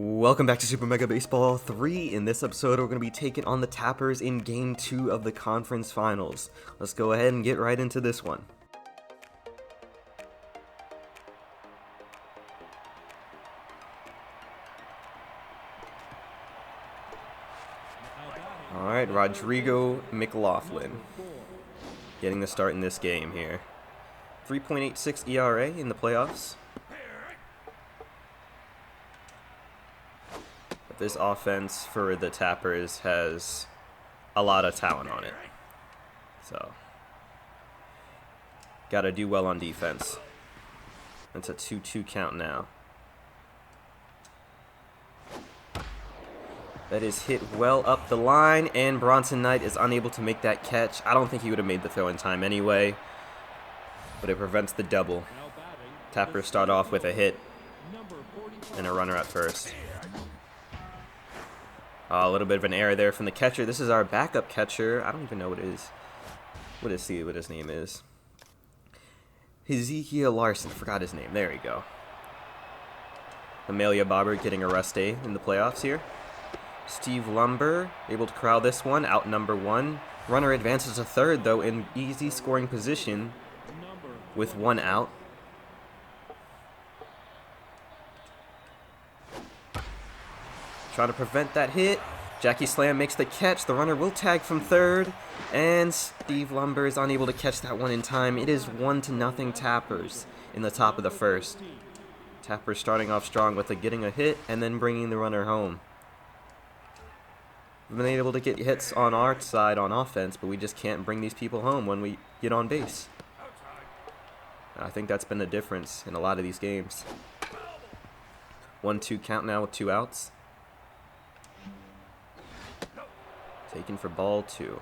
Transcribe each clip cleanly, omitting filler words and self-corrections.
Welcome back to Super Mega Baseball 3. In this episode, we're going to be taking on the Tappers in Game 2 of the Conference Finals. Let's go ahead and get right into this one. Alright, Rodrigo McLaughlin getting the start in this game here. 3.86 ERA in the playoffs. This offense for the Tappers has a lot of talent on it. So, gotta do well on defense. It's a 2-2 count now. That is hit well up the line, and Bronson Knight is unable to make that catch. I don't think he would have made the throw in time anyway, but it prevents the double. Tappers start off with a hit and a runner at first. A little bit of an error there from the catcher. This is our backup catcher. I don't even know what it is. What his name is. Ezekiel Larson. Forgot his name. There we go. Amelia Bobbert getting a rest day in the playoffs here. Steve Lumber able to corral this one. Out number one. Runner advances to third, though, in easy scoring position with one out. Trying to prevent that hit. Jackie Slam makes the catch. The runner will tag from third. And Steve Lumber is unable to catch that one in time. It is 1-0 Tappers in the top of the first. Tappers starting off strong with getting a hit and then bringing the runner home. We've been able to get hits on our side on offense, but we just can't bring these people home when we get on base. I think that's been the difference in a lot of these games. 1-2 count now with 2 outs. Taken for ball 2.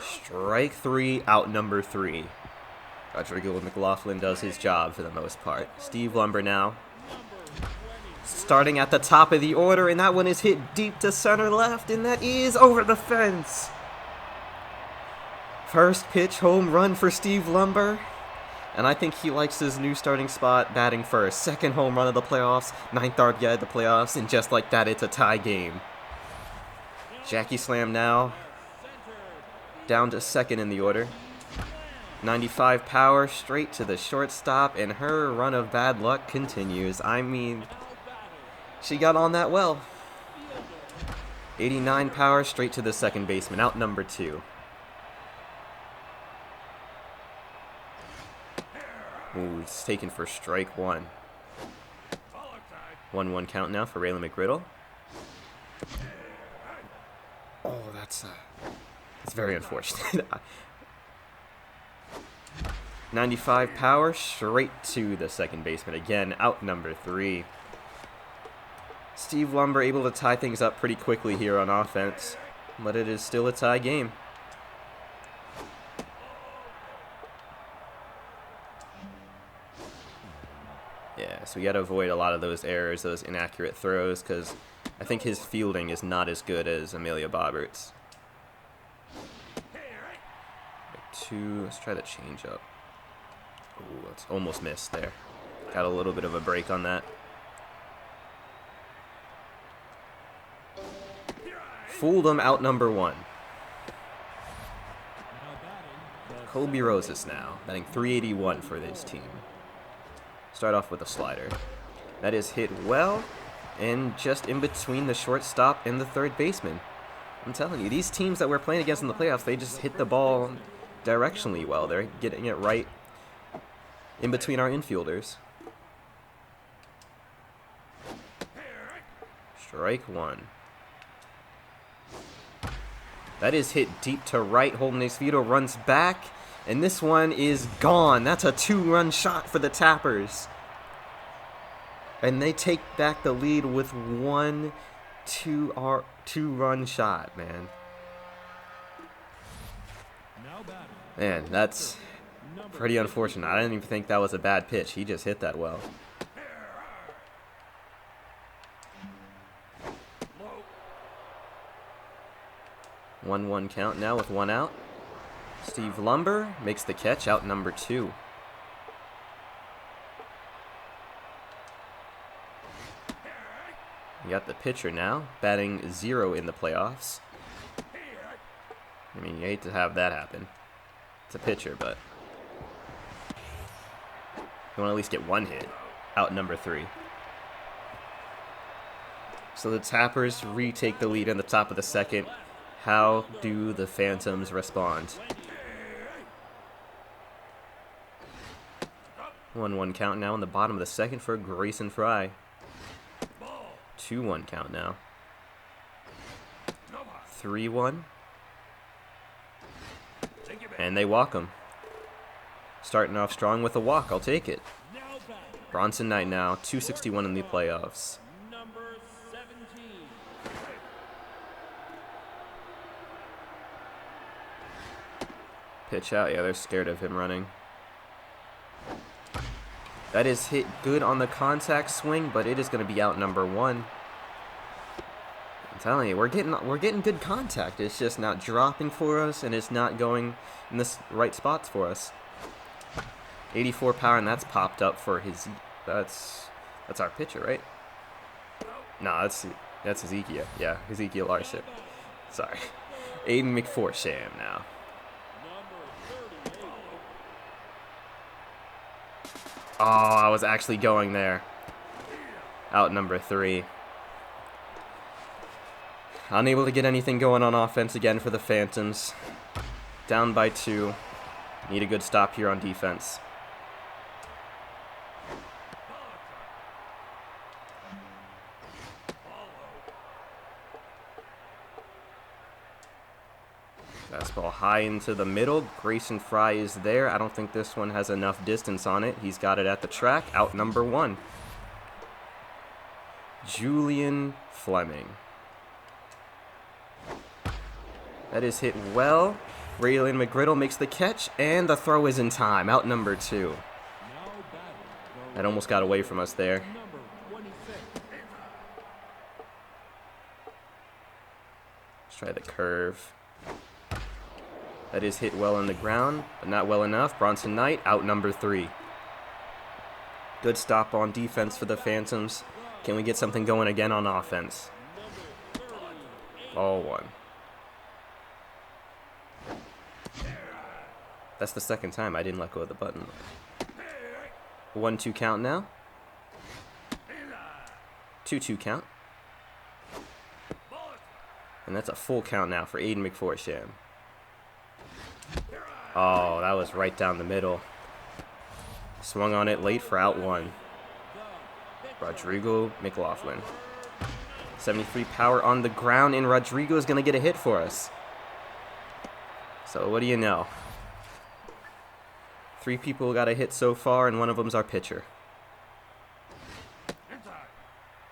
Strike 3, out number 3. Rodrigo McLaughlin does his job for the most part. Steve Lumber now. Starting at the top of the order, and that one is hit deep to center left, and that is over the fence. First pitch home run for Steve Lumber. And I think he likes his new starting spot, batting first. Second home run of the playoffs, 9th RBI of the playoffs, and just like that, it's a tie game. Jackie Slam now, down to second in the order. 95 power, straight to the shortstop, and her run of bad luck continues. I mean, she got on that well. 89 power, straight to the second baseman, out number 2. Ooh, it's taken for strike 1. 1-1 count now for Raylan McGriddle. Oh, that's very unfortunate. 95 power, straight to the second baseman. Again, out number 3. Steve Lumber able to tie things up pretty quickly here on offense, but it is still a tie game. Yeah, so we got to avoid a lot of those errors, those inaccurate throws, because I think his fielding is not as good as Amelia Bobbert's. Let's try the changeup. Ooh, it's almost missed there. Got a little bit of a break on that. Fooled him, out number 1. Colby Rosas now, batting .381 for this team. Start off with a slider. That is hit well, and just in between the shortstop and the third baseman. I'm telling you, these teams that we're playing against in the playoffs, they just hit the ball directionally well. They're getting it right in between our infielders. Strike 1. That is hit deep to right. Holden Esvido runs back. And this one is gone. That's a 2-run shot for the Tappers. And they take back the lead with 1 2-run shot, man. Man, that's pretty unfortunate. I didn't even think that was a bad pitch. He just hit that well. One count now with 1 out. Steve Lumber makes the catch, out number 2. You got the pitcher now, batting 0 in the playoffs. I mean, you hate to have that happen. It's a pitcher, but you want to at least get one hit. Out number 3. So the Tappers retake the lead in the top of the second. How do the Phantoms respond? 1-1 count now in the bottom of the second for Grayson Fry. 2-1 count now. 3-1. And they walk him. Starting off strong with a walk. I'll take it. Bronson Knight now, 261 in the playoffs. Pitch out. Yeah, they're scared of him running. That is hit good on the contact swing, but it is going to be out number 1. I'm telling you, we're getting good contact. It's just not dropping for us, and it's not going in the right spots for us. 84 power, and that's popped up for his. That's our pitcher, right? Nah, that's Ezekiel. Yeah, Ezekiel Larson. Sorry, Aiden McForsham now. Oh, I was actually going there. Out number 3. Unable to get anything going on offense again for the Phantoms. Down by 2. Need a good stop here on defense. Fastball high into the middle. Grayson Fry is there. I don't think this one has enough distance on it. He's got it at the track. Out number 1. Julian Fleming. That is hit well. Raylan McGriddle makes the catch, and the throw is in time. Out number 2. That almost got away from us there. Let's try the curve. That is hit well on the ground, but not well enough. Bronson Knight, out number 3. Good stop on defense for the Phantoms. Can we get something going again on offense? Ball 1. That's the second time I didn't let go of the button. 1-2 count now. 2-2 count. And that's a full count now for Aiden McForsham. Oh, that was right down the middle. Swung on it late for out 1. Rodrigo McLaughlin. 73 power on the ground, and Rodrigo is going to get a hit for us. So what do you know? 3 people got a hit so far, and one of them's our pitcher.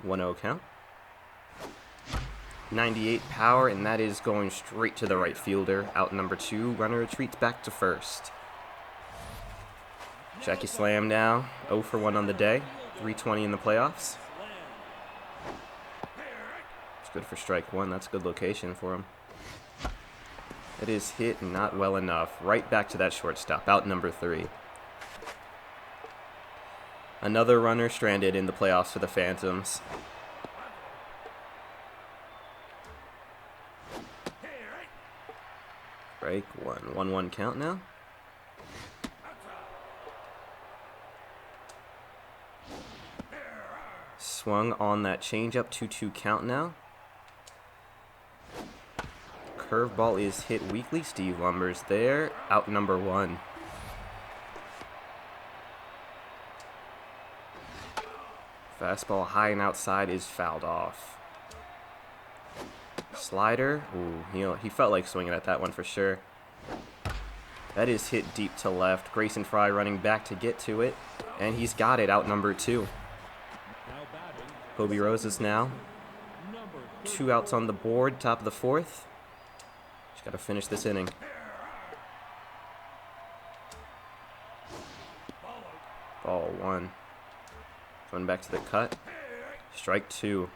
1-0 count. 98 power, and that is going straight to the right fielder. Out number 2. Runner retreats back to first. Jackie Slam now. 0 for 1 on the day. 320 in the playoffs. It's good for strike 1. That's a good location for him. It is hit not well enough. Right back to that shortstop. Out number 3. Another runner stranded in the playoffs for the Phantoms. Break 1. 1-1 count now. Swung on that changeup. 2-2 count now. Curveball is hit weakly. Steve Lumber's there. Out number 1. Fastball high and outside is fouled off. Slider. Ooh, he felt like swinging at that one for sure. That is hit deep to left. Grayson Fry running back to get to it. And he's got it. Out number 2. Kobe Roses now. 2 outs on the board. Top of the 4th. Just got to finish this inning. Ball 1. Going back to the cut. Strike 2.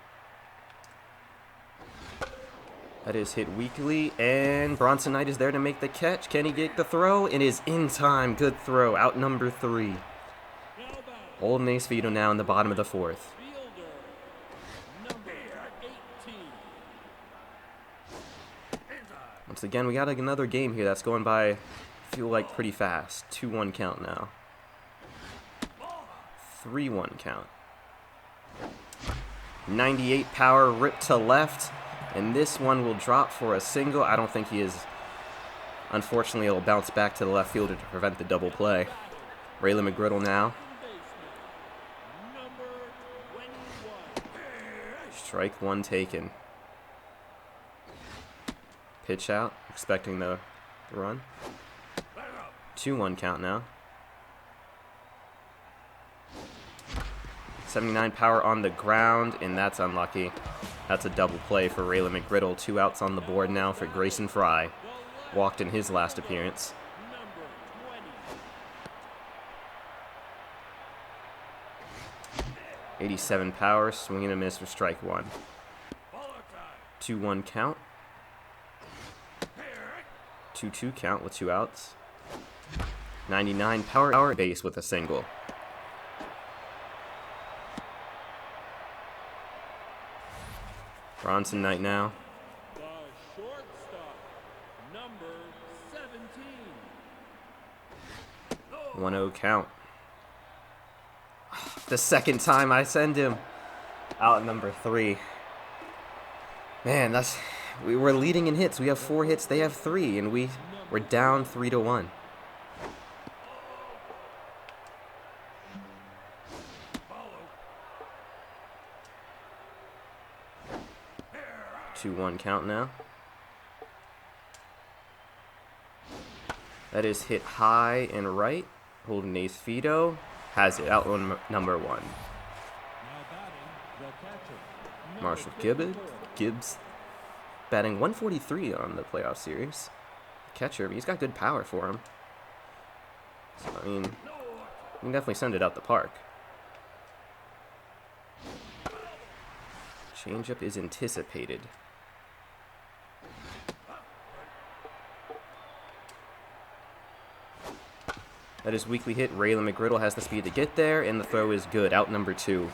That is hit weakly, and Bronson Knight is there to make the catch. Can he get the throw? It is in time. Good throw. Out number 3. Old Mace Vito now in the bottom of the 4th. Once again, we got another game here that's going by, I feel like, pretty fast. 2-1 count now. 3-1 count. 98 power, ripped to left, and this one will drop for a single. I don't think he is. Unfortunately, it'll bounce back to the left fielder to prevent the double play. Raylan McGriddle now. Strike one taken. Pitch out, expecting the run. 2-1 count now. 79 power on the ground, and that's unlucky. That's a double play for Raylan McGriddle. 2 outs on the board now for Grayson Fry. Walked in his last appearance. .87 power, swing and a miss for strike one. 2-1 count. 2-2 count with 2 outs. 99 power, base with a single. Bronson Knight now. 1-0 count. The second time I send him. Out number 3. Man, we were leading in hits. We have 4 hits, they have 3, and we're down 3-1. .2-1 count now. That is hit high and right. Holden Ace Fido has it out on number 1. Marshall Gibbs batting 143 on the playoff series. Catcher, he's got good power for him. So, I mean, you can definitely send it out the park. Changeup is anticipated. That is weakly hit. Raylan McGriddle has the speed to get there, and the throw is good. Out number 2.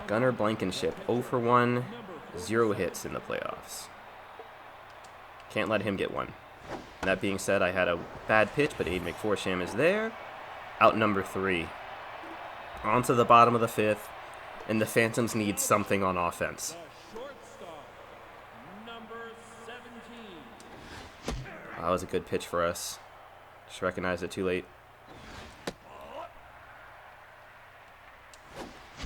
Gunnar Blankenship, 0 for 1, 0 hits in the playoffs. Can't let him get one. And that being said, I had a bad pitch, but Aiden McForsham is there. Out number 3. On to the bottom of the 5th, and the Phantoms need something on offense. That was a good pitch for us. Just recognized it too late.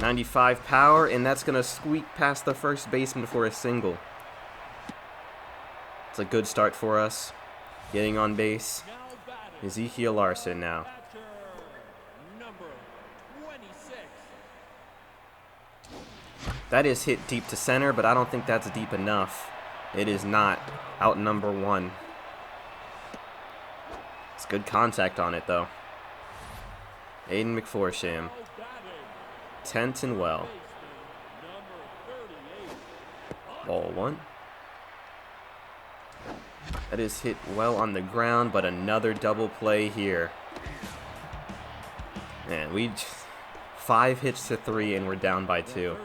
95 power, and that's going to squeak past the first baseman for a single. It's a good start for us. Getting on base. Ezekiel Larson now. That is hit deep to center, but I don't think that's deep enough. It is not. Out number 1. It's good contact on it, though. Aiden McForsham. Tense and well. Ball 1. That is hit well on the ground, but another double play here. Man, 5 hits to 3, and we're down by 2.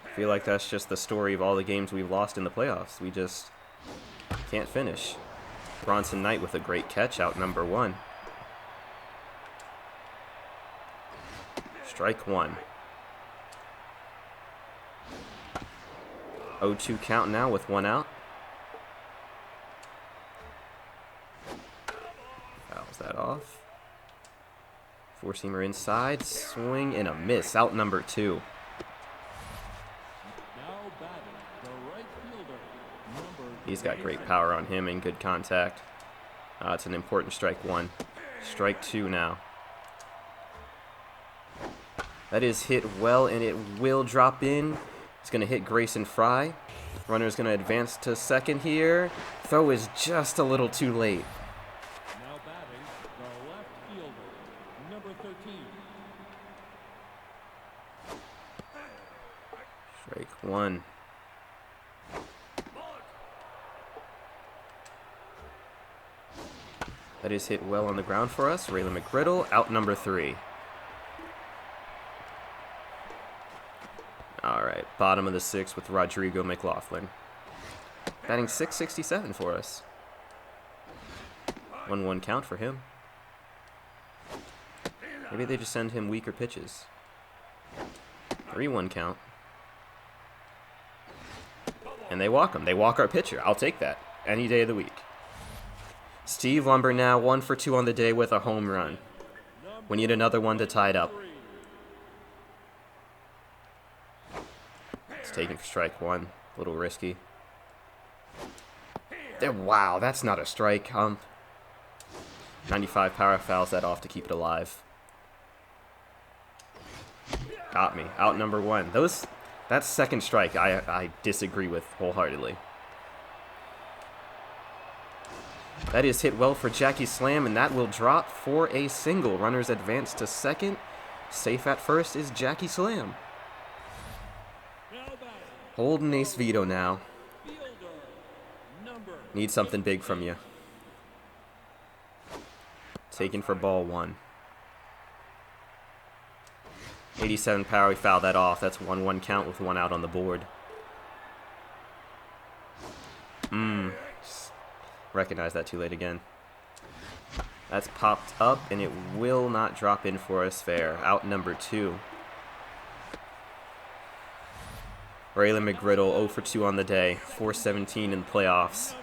I feel like that's just the story of all the games we've lost in the playoffs. We just can't finish. Bronson Knight with a great catch, out number 1. Strike 1. 0-2 count now with 1 out. Fouls that off. 4-seamer inside, swing and a miss, out number 2. He's got great power on him and good contact. It's an important strike 1. Strike 2 now. That is hit well, and it will drop in. It's going to hit Grayson Fry. Runner's going to advance to second here. Throw is just a little too late. Now batting, the left fielder, number 13. Strike 1. That is hit well on the ground for us. Raylan McGriddle, out number 3. Bottom of the 6th with Rodrigo McLaughlin. Batting .667 for us. 1-1 count for him. Maybe they just send him weaker pitches. 3-1 count. And they walk him. They walk our pitcher. I'll take that any day of the week. Steve Lumber now 1 for 2 on the day with a home run. We need another one to tie it up. It's taken for strike 1. A little risky. There, wow, that's not a strike. 95 power fouls that off to keep it alive. Got me. Out number 1. That second strike I disagree with wholeheartedly. That is hit well for Jackie Slam, and that will drop for a single. Runners advance to second. Safe at first is Jackie Slam. Holden Ace Vito now. Need something big from you. Taken for ball 1. 87 power, we foul that off. That's 1-1 count with 1 out on the board. Recognize that too late again. That's popped up, and it will not drop in for us fair. Out number 2. Raylan McGriddle 0 for 2 on the day. 417 in the playoffs.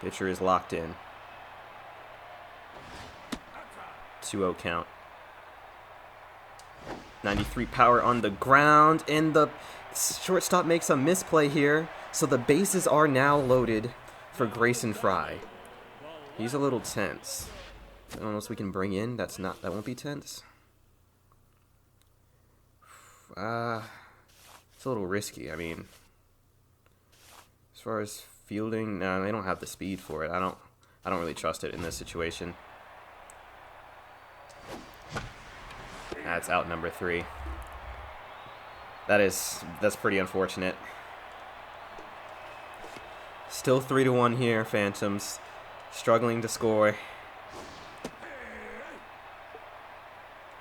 Pitcher is locked in. 2-0 count. 93 power on the ground, and the shortstop makes a misplay here, so the bases are now loaded for Grayson Fry. He's a little tense. I don't know if we can bring in. That won't be tense. It's a little risky. I mean, as far as fielding, no, they don't have the speed for it. I don't really trust it in this situation. That's out number 3. That's pretty unfortunate. Still 3-1 here, Phantoms. Struggling to score.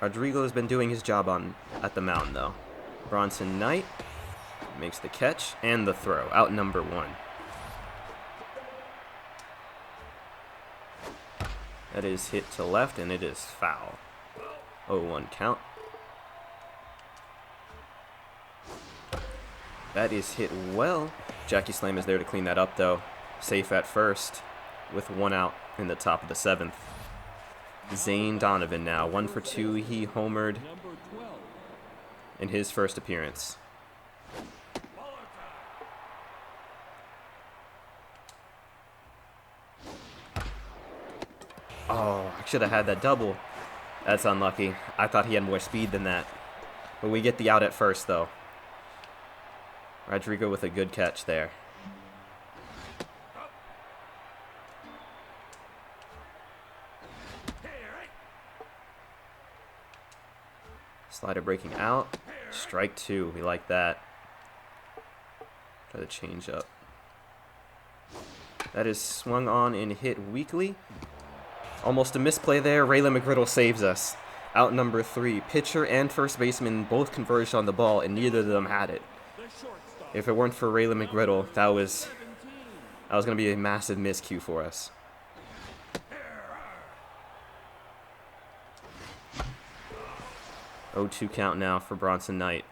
Rodrigo has been doing his job at the mound, though. Bronson Knight makes the catch and the throw. Out number 1. That is hit to left, and it is foul. 0-1 count. That is hit well. Jackie Slam is there to clean that up, though. Safe at first with 1 out in the top of the 7th. Zane Donovan now 1 for 2. He homered in his first appearance. Oh, I should have had that double. That's unlucky. I thought he had more speed than that. But we get the out at first, though. Rodrigo with a good catch there. Slider breaking out. Strike 2. We like that. Try to change up. That is swung on and hit weakly. Almost a misplay there. Raylan McGriddle saves us. Out number 3. Pitcher and first baseman both converged on the ball, and neither of them had it. If it weren't for Raylan McGriddle, that was going to be a massive miscue for us. Oh, 2 count now for Bronson Knight.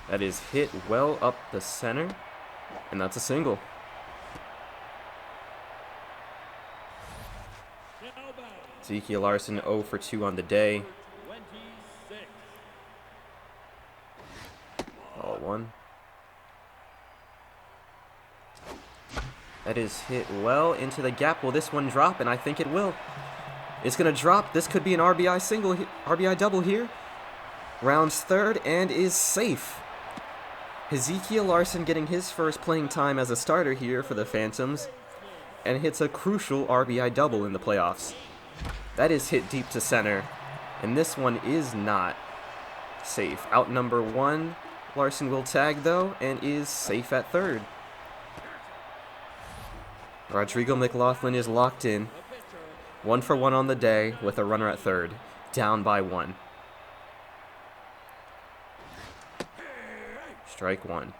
That is hit well up the center, and that's a single. Ezekiel Larson 0 for 2 on the day. Ball 1. That is hit well into the gap. Will this one drop? And I think it will. It's going to drop. This could be an RBI single, RBI double here. Rounds third and is safe. Ezekiel Larson getting his first playing time as a starter here for the Phantoms, and hits a crucial RBI double in the playoffs. That is hit deep to center, and this one is not safe. Out number 1, Larson will tag though, and is safe at third. Rodrigo McLaughlin is locked in. 1 for 1 on the day with a runner at third. down by 1. Strike 1.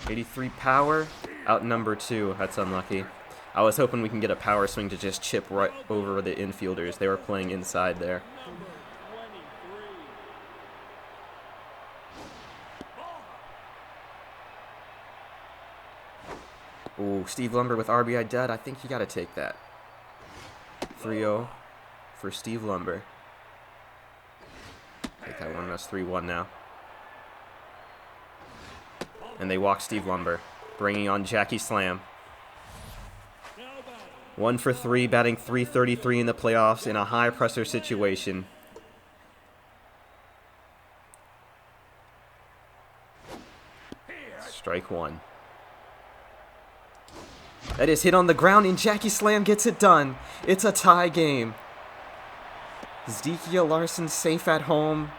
83 power, out number 2. That's unlucky. I was hoping we can get a power swing to just chip right over the infielders. They were playing inside there. Ooh, Steve Lumber with RBI dead. I think you got to take that. 3-0 for Steve Lumber. Take that one. That's 3-1 now. And they walk Steve Lumber, bringing on Jackie Slam. 1 for 3, batting .333 in the playoffs in a high-pressure situation. Strike 1. That is hit on the ground, and Jackie Slam gets it done. It's a tie game. Zekiel Larson safe at home.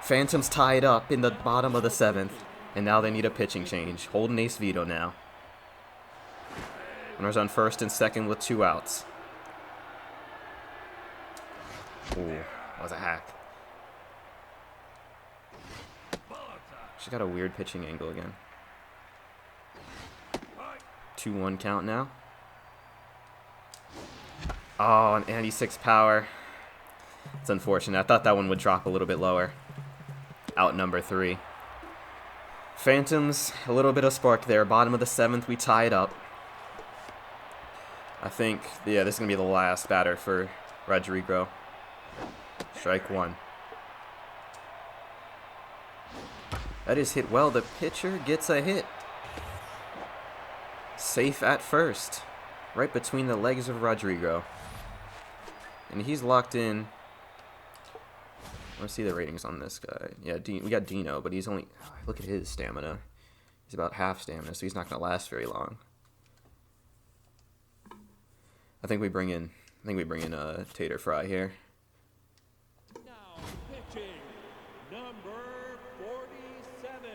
Phantoms tied up in the bottom of the 7th. And now they need a pitching change. Holden Ace Vito now. Runners on first and second with 2 outs. Ooh, that was a hack. She got a weird pitching angle again. 2-1 count now. Oh, an 96 power. It's unfortunate. I thought that one would drop a little bit lower. Out number 3. Phantoms, a little bit of spark there. Bottom of the 7th, we tie it up. I think, yeah, this is going to be the last batter for Rodrigo. Strike 1. That is hit well. The pitcher gets a hit. Safe at first. Right between the legs of Rodrigo. And he's locked in. Let's see the ratings on this guy. Yeah, we got Dino, but he's only... Look at his stamina. He's about half stamina, so he's not going to last very long. I think we bring in Tater Fry here. Now pitching, number 47.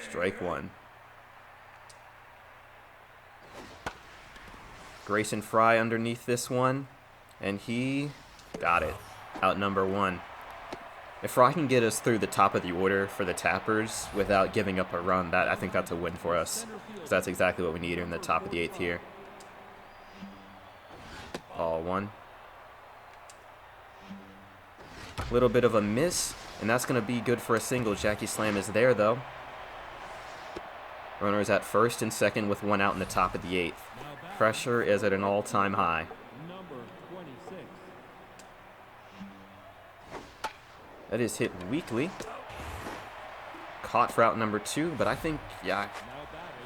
Strike 1. Grayson Fry underneath this one, and he got it. Out number 1. If Fry can get us through the top of the order for the Tappers without giving up a run, I think that's a win for us. Because that's exactly what we need in the top of the 8th here. Ball 1. A little bit of a miss, and that's going to be good for a single. Jackie Slam is there, though. Runners at first and second with 1 out in the top of the 8th. Pressure is at an all-time high. That is hit weakly. Caught for out number 2, but I think, yeah,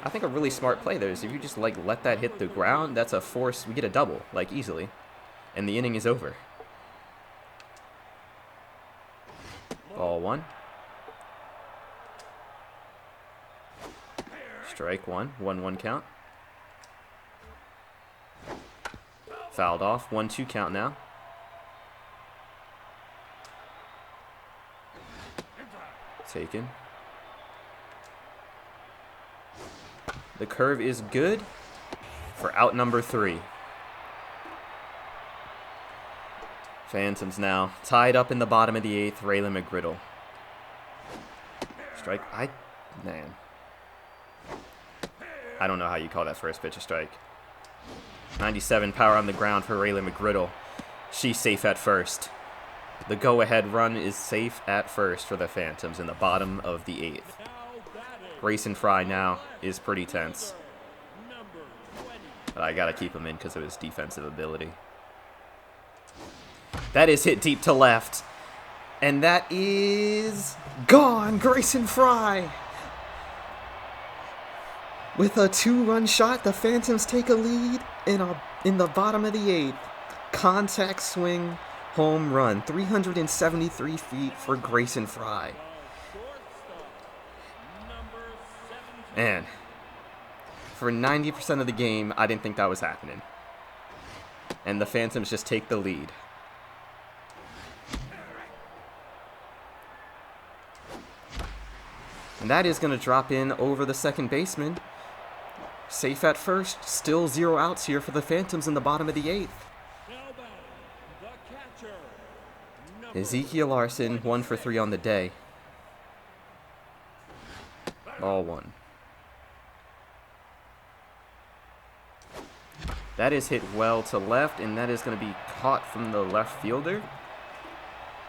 I think a really smart play there is if you just, like, let that hit the ground, that's a force. We get a double, like, easily. And the inning is over. Ball 1. Strike 1. 1-1 count. Fouled off. 1-2 count now. Taken. The curve is good for out number 3. Phantoms now tied up in the bottom of the 8th. Raylan McGriddle. Strike. Man. I don't know how you call that first pitch a strike. 97 power on the ground for Raylan McGriddle. She's safe at first. The go-ahead run is safe at first for the Phantoms in the bottom of the 8th. Grayson Fry now is pretty tense. But I got to keep him in because of his defensive ability. That is hit deep to left. And that is gone. Grayson Fry. With a 2-run shot, the Phantoms take a lead in the bottom of the 8th. Contact swing. Home run, 373 feet for Grayson Fry. Man, for 90% of the game, I didn't think that was happening. And the Phantoms just take the lead. And that is going to drop in over the second baseman. Safe at first, still 0 outs here for the Phantoms in the bottom of the 8th. Ezekiel Larson, 1 for 3 on the day. Ball 1. That is hit well to left, and that is going to be caught from the left fielder.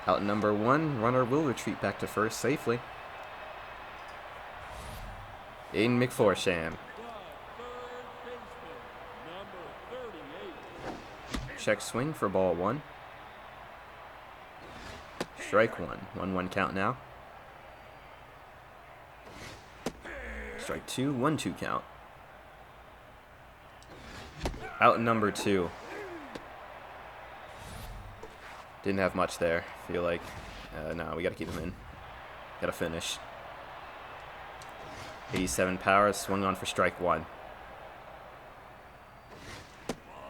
Out number 1, runner will retreat back to first safely. Aiden McForsham. Check swing for ball 1. Strike 1. 1-1 count now. Strike 2. 1-2 count. Out number 2. Didn't have much there. Feel like, no, we got to keep him in. Got to finish. 87 power, swung on for strike 1.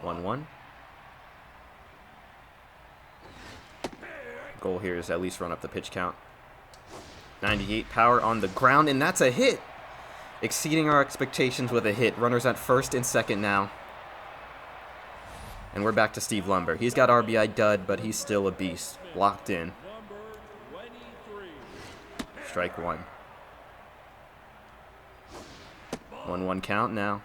1-1. Goal here is at least run up the pitch count. 98 power on the ground, and that's a hit! Exceeding our expectations with a hit. Runners at first and second now. And we're back to Steve Lumber. He's got RBI dud, but he's still a beast. Locked in. Strike 1. 1-1 count now.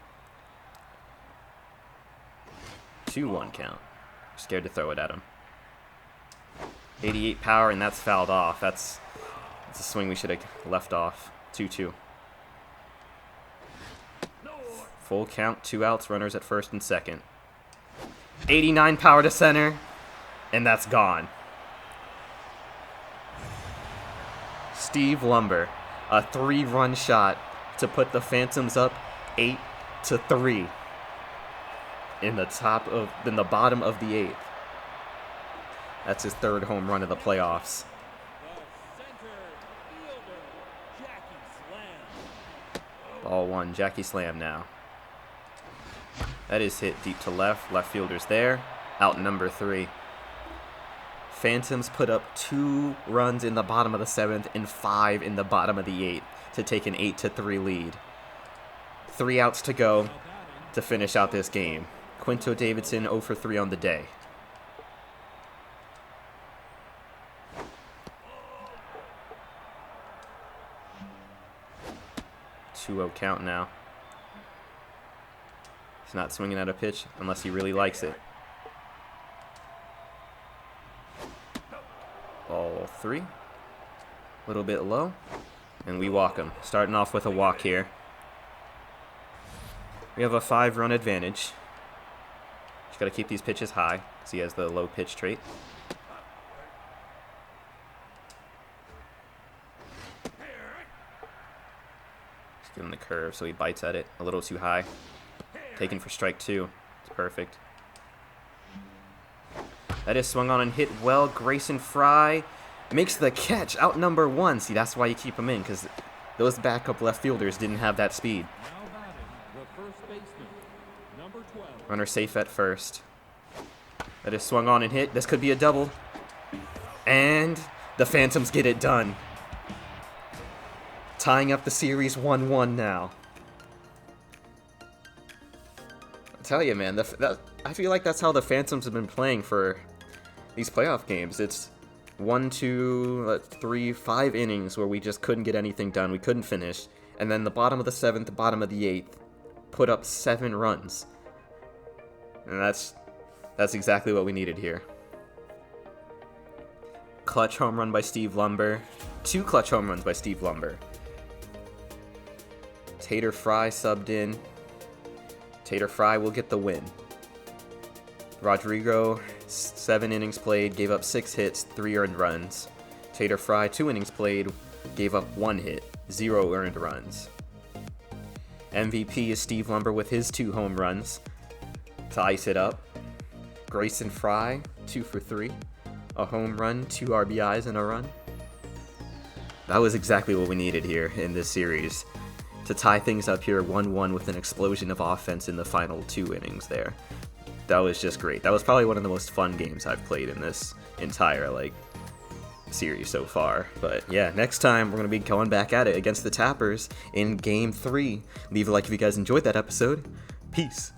2-1 count. Scared to throw it at him. 88 power, and that's fouled off. That's a swing we should have left off. 2-2. Full count, 2 outs, runners at first and second. 89 power to center, and that's gone. Steve Lumber, a 3-run shot to put the Phantoms up 8-3 in the bottom of the 8th. That's his 3rd home run of the playoffs. Ball 1, Jackie Slam now. That is hit deep to left. Left fielder's there. Out number 3. Phantoms put up 2 runs in the bottom of the 7th and 5 in the bottom of the 8th to take an 8-3 lead. 3 outs to go to finish out this game. Quinto Davidson 0 for 3 on the day. .20 count now. He's not swinging at a pitch unless he really likes it. Ball 3. A little bit low. And we walk him. Starting off with a walk here. We have a 5-run advantage. Just got to keep these pitches high because he has the low pitch trait. Just give him the curve so he bites at it a little too high. Taken for strike 2. It's perfect. That is swung on and hit well. Grayson Fry makes the catch. Out number 1. See, that's why you keep him in, because those backup left fielders didn't have that speed. Runner safe at first. That is swung on and hit. This could be a double. And the Phantoms get it done. Tying up the series 1-1 now. I tell you, man, I feel like that's how the Phantoms have been playing for these playoff games. It's 1, 2, 3, 5 innings where we just couldn't get anything done. We couldn't finish. And then the bottom of the 7th, the bottom of the 8th, put up 7 runs. And that's exactly what we needed here. Clutch home run by Steve Lumber. 2 clutch home runs by Steve Lumber. Tater Fry subbed in. Tater Fry will get the win. Rodrigo, 7 innings played, gave up 6 hits, 3 earned runs. Tater Fry, 2 innings played, gave up 1 hit, 0 earned runs. MVP is Steve Lumber with his 2 home runs to ice it up. Grayson Fry, 2 for 3, a home run, 2 RBIs and a run. That was exactly what we needed here in this series to tie things up here 1-1 with an explosion of offense in the final 2 innings there. That was just great. That was probably one of the most fun games I've played in this entire series so far. But yeah, next time we're going to be going back at it against the Tappers in Game 3. Leave a like if you guys enjoyed that episode. Peace.